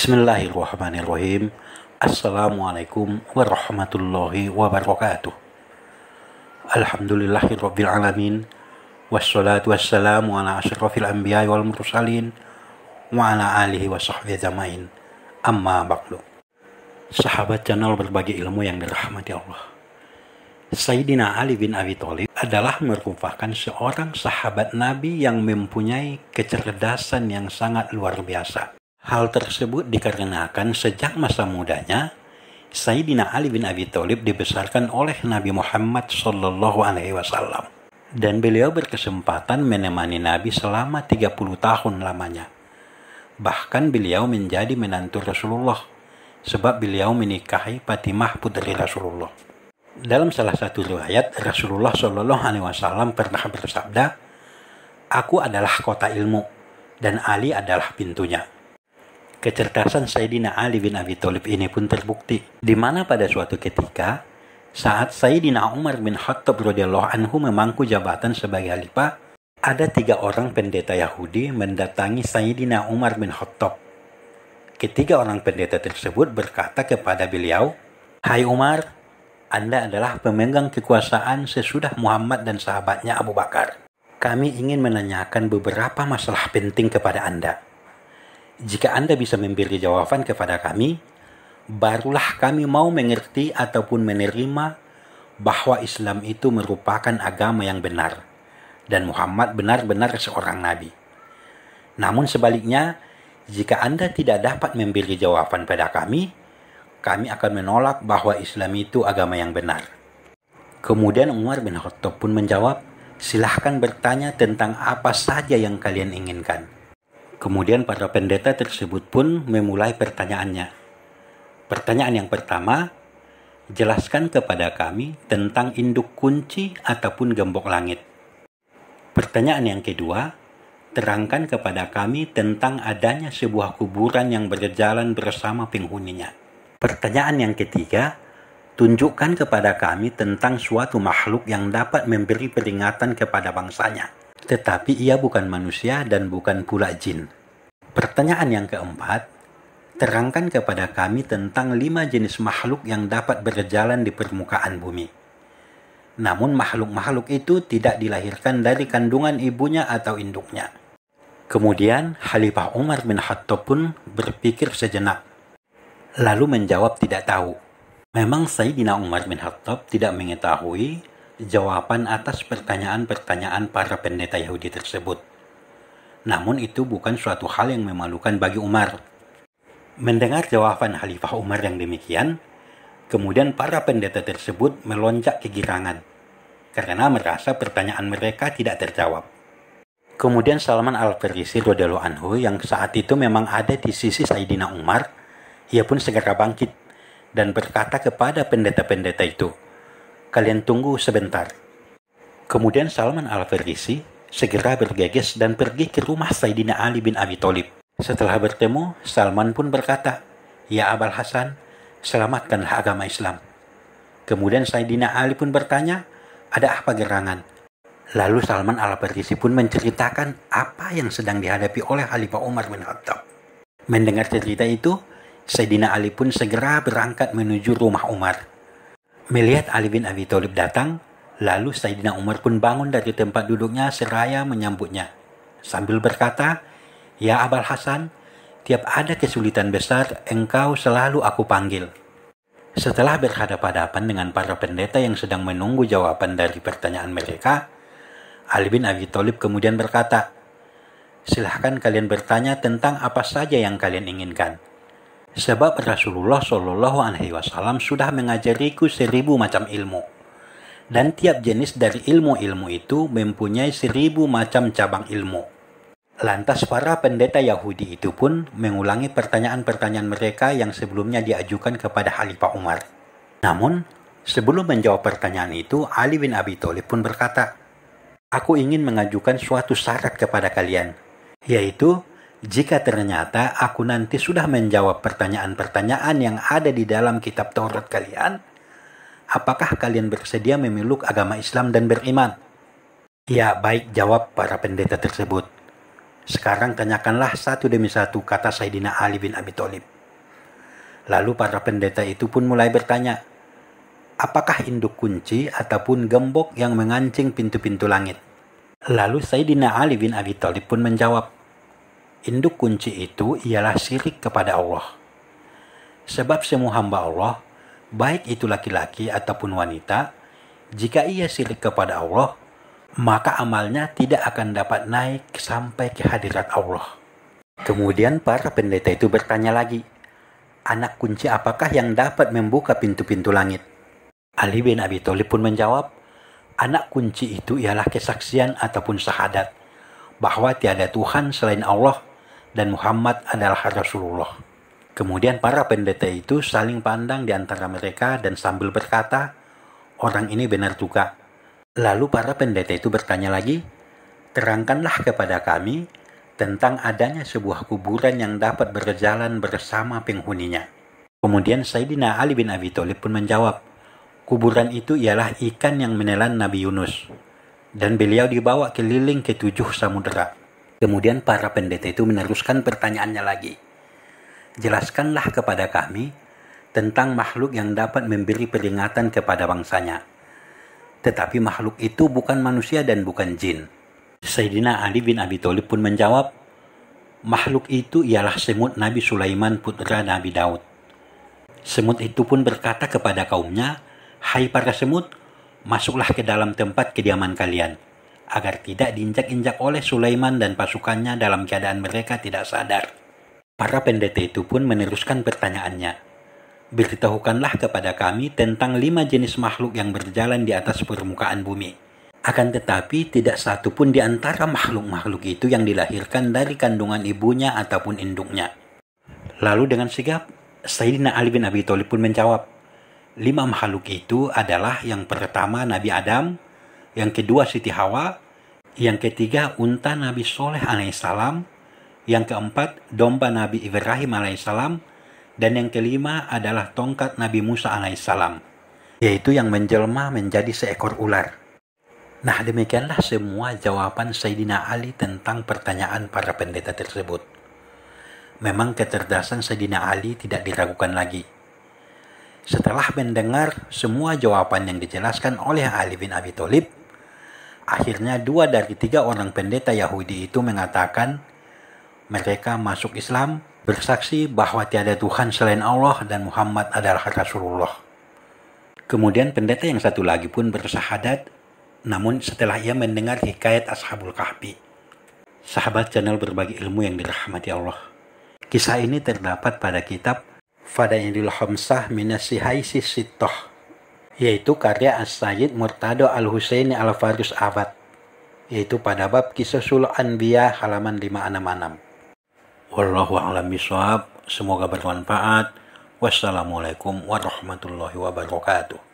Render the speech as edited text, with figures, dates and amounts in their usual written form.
Bismillahirrahmanirrahim. Assalamualaikum warahmatullahi wabarakatuh. Alhamdulillahirabbil alamin. Wassalatu wassalamu ala asyrafil anbiya'i wal mursalin wa ala alihi wa sahbihi ajmain. Amma ba'du. Sahabat channel berbagi ilmu yang dirahmati Allah. Sayyidina Ali bin Abi Thalib adalah merupakan seorang sahabat Nabi yang mempunyai kecerdasan yang sangat luar biasa. Hal tersebut dikarenakan sejak masa mudanya, Sayyidina Ali bin Abi Thalib dibesarkan oleh Nabi Muhammad SAW. Dan beliau berkesempatan menemani Nabi selama 30 tahun lamanya. Bahkan beliau menjadi menantu Rasulullah, sebab beliau menikahi Fatimah putri Rasulullah. Dalam salah satu riwayat, Rasulullah SAW pernah bersabda, "Aku adalah kota ilmu, dan Ali adalah pintunya." Kecerdasan Sayyidina Ali bin Abi Thalib ini pun terbukti, di mana pada suatu ketika, saat Sayyidina Umar bin Khattab radhiyallahu anhu memangku jabatan sebagai khalifah, ada 3 orang pendeta Yahudi mendatangi Sayyidina Umar bin Khattab. Ketiga orang pendeta tersebut berkata kepada beliau, "Hai Umar, Anda adalah pemegang kekuasaan sesudah Muhammad dan sahabatnya Abu Bakar. Kami ingin menanyakan beberapa masalah penting kepada Anda. Jika Anda bisa memberi jawaban kepada kami, barulah kami mau mengerti ataupun menerima bahwa Islam itu merupakan agama yang benar dan Muhammad benar-benar seorang nabi. Namun sebaliknya, jika Anda tidak dapat memberi jawaban pada kami akan menolak bahwa Islam itu agama yang benar." Kemudian Umar bin Khattab pun menjawab, "Silahkan bertanya tentang apa saja yang kalian inginkan." Kemudian para pendeta tersebut pun memulai pertanyaannya. Pertanyaan yang pertama, "Jelaskan kepada kami tentang induk kunci ataupun gembok langit." Pertanyaan yang kedua, "Terangkan kepada kami tentang adanya sebuah kuburan yang berjalan bersama penghuninya." Pertanyaan yang ketiga, "Tunjukkan kepada kami tentang suatu makhluk yang dapat memberi peringatan kepada bangsanya, tetapi ia bukan manusia dan bukan pula jin." Pertanyaan yang keempat, "Terangkan kepada kami tentang 5 jenis makhluk yang dapat berjalan di permukaan bumi. Namun makhluk-makhluk itu tidak dilahirkan dari kandungan ibunya atau induknya." Kemudian Khalifah Umar bin Khattab pun berpikir sejenak, lalu menjawab tidak tahu. Memang Sayyidina Umar bin Khattab tidak mengetahui jawaban atas pertanyaan-pertanyaan para pendeta Yahudi tersebut. Namun itu bukan suatu hal yang memalukan bagi Umar. Mendengar jawaban Khalifah Umar yang demikian, kemudian para pendeta tersebut melonjak kegirangan karena merasa pertanyaan mereka tidak terjawab. Kemudian Salman Al-Farisi radhiyallahu anhu yang saat itu memang ada di sisi Sayyidina Umar, ia pun segera bangkit dan berkata kepada pendeta-pendeta itu, "Kalian tunggu sebentar." Kemudian Salman Al-Farisi segera bergegas dan pergi ke rumah Sayyidina Ali bin Abi Thalib. Setelah bertemu, Salman pun berkata, "Ya Abul Hasan, selamatkanlah agama Islam." Kemudian Sayyidina Ali pun bertanya, "Ada apa gerangan?" Lalu Salman Al-Farisi pun menceritakan apa yang sedang dihadapi oleh Khalifah Umar bin Khattab. Mendengar cerita itu, Sayyidina Ali pun segera berangkat menuju rumah Umar. Melihat Ali bin Abi Thalib datang, lalu Sayyidina Umar pun bangun dari tempat duduknya seraya menyambutnya, sambil berkata, "Ya Abul Hasan, tiap ada kesulitan besar, engkau selalu aku panggil." Setelah berhadapan-hadapan dengan para pendeta yang sedang menunggu jawaban dari pertanyaan mereka, Ali bin Abi Thalib kemudian berkata, "Silahkan kalian bertanya tentang apa saja yang kalian inginkan. Sebab Rasulullah SAW sudah mengajariku 1000 macam ilmu. Dan tiap jenis dari ilmu-ilmu itu mempunyai 1000 macam cabang ilmu." Lantas para pendeta Yahudi itu pun mengulangi pertanyaan-pertanyaan mereka yang sebelumnya diajukan kepada Khalifah Umar. Namun, sebelum menjawab pertanyaan itu, Ali bin Abi Thalib pun berkata, "Aku ingin mengajukan suatu syarat kepada kalian, yaitu jika ternyata aku nanti sudah menjawab pertanyaan-pertanyaan yang ada di dalam kitab Taurat kalian, apakah kalian bersedia memeluk agama Islam dan beriman?" "Ya, baik," jawab para pendeta tersebut. Sekarang tanyakanlah satu demi satu, kata Sayyidina Ali bin Abi Thalib. Lalu para pendeta itu pun mulai bertanya, apakah induk kunci ataupun gembok yang mengancing pintu-pintu langit? Lalu Sayyidina Ali bin Abi Thalib pun menjawab, induk kunci itu ialah syirik kepada Allah. Sebab semua hamba Allah, baik itu laki-laki ataupun wanita, jika ia syirik kepada Allah, maka amalnya tidak akan dapat naik sampai ke hadirat Allah. Kemudian para pendeta itu bertanya lagi, anak kunci apakah yang dapat membuka pintu-pintu langit? Ali bin Abi Thalib pun menjawab, anak kunci itu ialah kesaksian ataupun syahadat bahwa tiada Tuhan selain Allah dan Muhammad adalah Rasulullah. Kemudian para pendeta itu saling pandang di antara mereka dan sambil berkata, orang ini benar juga. Lalu para pendeta itu bertanya lagi, terangkanlah kepada kami tentang adanya sebuah kuburan yang dapat berjalan bersama penghuninya. Kemudian Sayyidina Ali bin Abi Thalib pun menjawab, kuburan itu ialah ikan yang menelan Nabi Yunus, dan beliau dibawa keliling ke 7 samudera. Kemudian para pendeta itu meneruskan pertanyaannya lagi, jelaskanlah kepada kami tentang makhluk yang dapat memberi peringatan kepada bangsanya. Tetapi makhluk itu bukan manusia dan bukan jin. Sayyidina Ali bin Abi Thalib pun menjawab, makhluk itu ialah semut Nabi Sulaiman putra Nabi Daud. Semut itu pun berkata kepada kaumnya, hai para semut, masuklah ke dalam tempat kediaman kalian, agar tidak diinjak-injak oleh Sulaiman dan pasukannya dalam keadaan mereka tidak sadar. Para pendeta itu pun meneruskan pertanyaannya, beritahukanlah kepada kami tentang 5 jenis makhluk yang berjalan di atas permukaan bumi. Akan tetapi tidak satu pun di antara makhluk-makhluk itu yang dilahirkan dari kandungan ibunya ataupun induknya. Lalu dengan sigap, Sayyidina Ali bin Abi Thalib pun menjawab, 5 makhluk itu adalah yang pertama Nabi Adam, yang kedua Siti Hawa, yang ketiga unta Nabi Soleh alaihissalam, yang keempat domba Nabi Ibrahim alaihissalam, dan yang kelima adalah tongkat Nabi Musa alaihissalam, yaitu yang menjelma menjadi seekor ular. Nah, demikianlah semua jawaban Sayyidina Ali tentang pertanyaan para pendeta tersebut. Memang kecerdasan Sayyidina Ali tidak diragukan lagi. Setelah mendengar semua jawaban yang dijelaskan oleh Ali bin Abi Thalib, akhirnya 2 dari 3 orang pendeta Yahudi itu mengatakan mereka masuk Islam, bersaksi bahwa tiada Tuhan selain Allah dan Muhammad adalah Rasulullah. Kemudian pendeta yang satu lagi pun bersyahadat, namun setelah ia mendengar hikayat Ashabul Kahfi. Sahabat channel berbagi ilmu yang dirahmati Allah. Kisah ini terdapat pada kitab Fadailul Khamsah Minasihaisis Sittah, yaitu karya As-Sayyid Murtado Al-Husaini Al-Faris Abad, yaitu pada bab Qisasul Anbiya halaman 566. Wallahu a'lam bishawab. Semoga bermanfaat. Wassalamualaikum warahmatullahi wabarakatuh.